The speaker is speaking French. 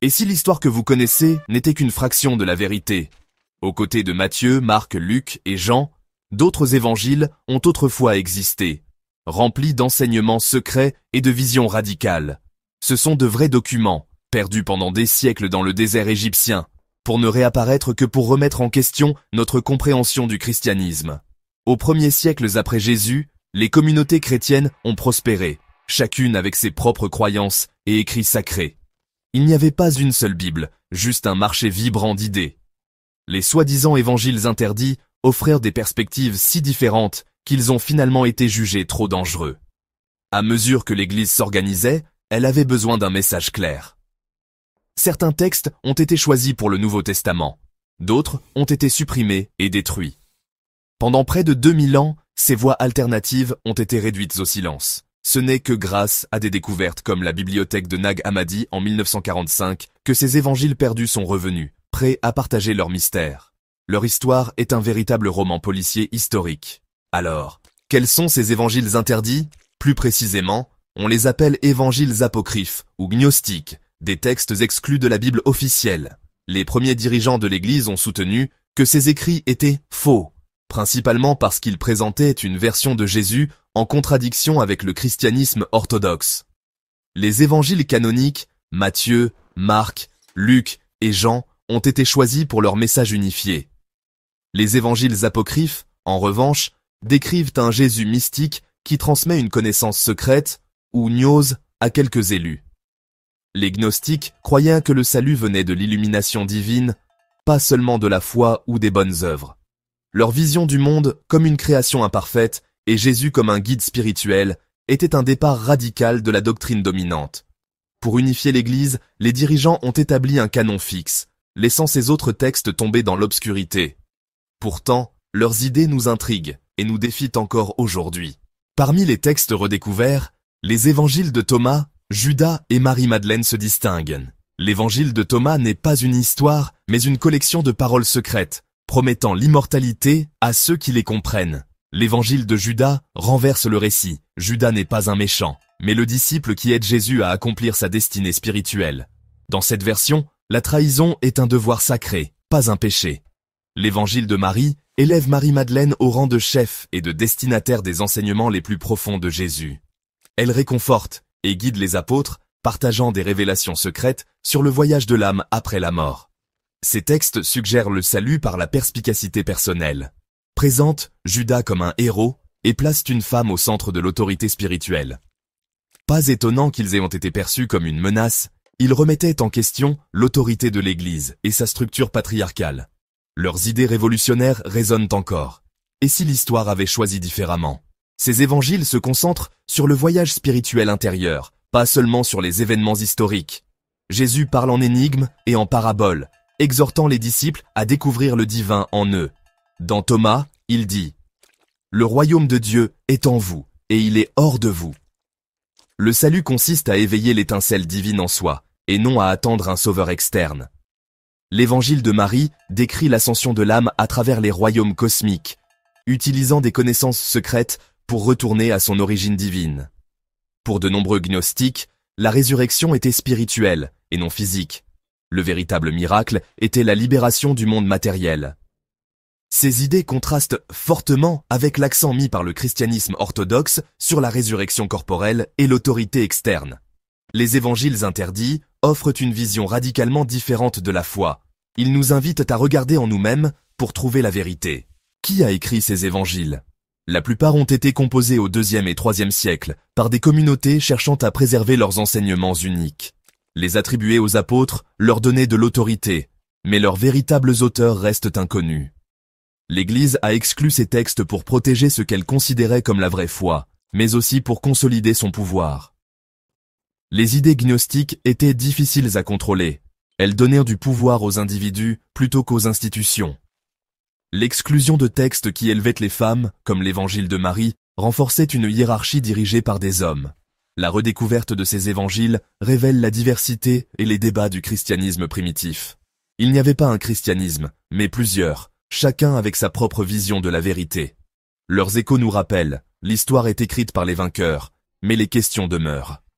Et si l'histoire que vous connaissez n'était qu'une fraction de la vérité? Aux côtés de Matthieu, Marc, Luc et Jean, d'autres évangiles ont autrefois existé, remplis d'enseignements secrets et de visions radicales. Ce sont de vrais documents, perdus pendant des siècles dans le désert égyptien, pour ne réapparaître que pour remettre en question notre compréhension du christianisme. Aux premiers siècles après Jésus, les communautés chrétiennes ont prospéré, chacune avec ses propres croyances et écrits sacrés. Il n'y avait pas une seule Bible, juste un marché vibrant d'idées. Les soi-disant évangiles interdits offrirent des perspectives si différentes qu'ils ont finalement été jugés trop dangereux. À mesure que l'Église s'organisait, elle avait besoin d'un message clair. Certains textes ont été choisis pour le Nouveau Testament, d'autres ont été supprimés et détruits. Pendant près de 2000 ans, ces voix alternatives ont été réduites au silence. Ce n'est que grâce à des découvertes comme la bibliothèque de Nag Hammadi en 1945 que ces évangiles perdus sont revenus, prêts à partager leur mystère. Leur histoire est un véritable roman policier historique. Alors, quels sont ces évangiles interdits? Plus précisément, on les appelle évangiles apocryphes ou gnostiques, des textes exclus de la Bible officielle. Les premiers dirigeants de l'Église ont soutenu que ces écrits étaient faux, principalement parce qu'ils présentaient une version de Jésus en contradiction avec le christianisme orthodoxe. Les évangiles canoniques, Matthieu, Marc, Luc et Jean, ont été choisis pour leur message unifié. Les évangiles apocryphes, en revanche, décrivent un Jésus mystique qui transmet une connaissance secrète, ou gnose, à quelques élus. Les gnostiques croyaient que le salut venait de l'illumination divine, pas seulement de la foi ou des bonnes œuvres. Leur vision du monde comme une création imparfaite et Jésus comme un guide spirituel était un départ radical de la doctrine dominante. Pour unifier l'Église, les dirigeants ont établi un canon fixe, laissant ces autres textes tomber dans l'obscurité. Pourtant, leurs idées nous intriguent et nous défient encore aujourd'hui. Parmi les textes redécouverts, les évangiles de Thomas, Judas et Marie-Madeleine se distinguent. L'évangile de Thomas n'est pas une histoire, mais une collection de paroles secrètes, promettant l'immortalité à ceux qui les comprennent. L'évangile de Judas renverse le récit. Judas n'est pas un méchant, mais le disciple qui aide Jésus à accomplir sa destinée spirituelle. Dans cette version, la trahison est un devoir sacré, pas un péché. L'évangile de Marie élève Marie-Madeleine au rang de chef et de destinataire des enseignements les plus profonds de Jésus. Elle réconforte et guide les apôtres, partageant des révélations secrètes sur le voyage de l'âme après la mort. Ces textes suggèrent le salut par la perspicacité personnelle, présentent Judas comme un héros et placent une femme au centre de l'autorité spirituelle. Pas étonnant qu'ils aient été perçus comme une menace, ils remettaient en question l'autorité de l'Église et sa structure patriarcale. Leurs idées révolutionnaires résonnent encore. Et si l'histoire avait choisi différemment? Ces évangiles se concentrent sur le voyage spirituel intérieur, pas seulement sur les événements historiques. Jésus parle en énigmes et en paraboles, exhortant les disciples à découvrir le divin en eux. Dans Thomas, il dit « Le royaume de Dieu est en vous, et il est hors de vous. » Le salut consiste à éveiller l'étincelle divine en soi, et non à attendre un sauveur externe. L'évangile de Marie décrit l'ascension de l'âme à travers les royaumes cosmiques, utilisant des connaissances secrètes pour retourner à son origine divine. Pour de nombreux gnostiques, la résurrection était spirituelle et non physique. Le véritable miracle était la libération du monde matériel. Ces idées contrastent fortement avec l'accent mis par le christianisme orthodoxe sur la résurrection corporelle et l'autorité externe. Les évangiles interdits offrent une vision radicalement différente de la foi. Ils nous invitent à regarder en nous-mêmes pour trouver la vérité. Qui a écrit ces évangiles? La plupart ont été composés au IIe et IIIe siècle par des communautés cherchant à préserver leurs enseignements uniques. Les attribuer aux apôtres leur donnait de l'autorité, mais leurs véritables auteurs restent inconnus. L'Église a exclu ces textes pour protéger ce qu'elle considérait comme la vraie foi, mais aussi pour consolider son pouvoir. Les idées gnostiques étaient difficiles à contrôler. Elles donnèrent du pouvoir aux individus plutôt qu'aux institutions. L'exclusion de textes qui élevaient les femmes, comme l'évangile de Marie, renforçait une hiérarchie dirigée par des hommes. La redécouverte de ces évangiles révèle la diversité et les débats du christianisme primitif. Il n'y avait pas un christianisme, mais plusieurs, chacun avec sa propre vision de la vérité. Leurs échos nous rappellent, l'histoire est écrite par les vainqueurs, mais les questions demeurent.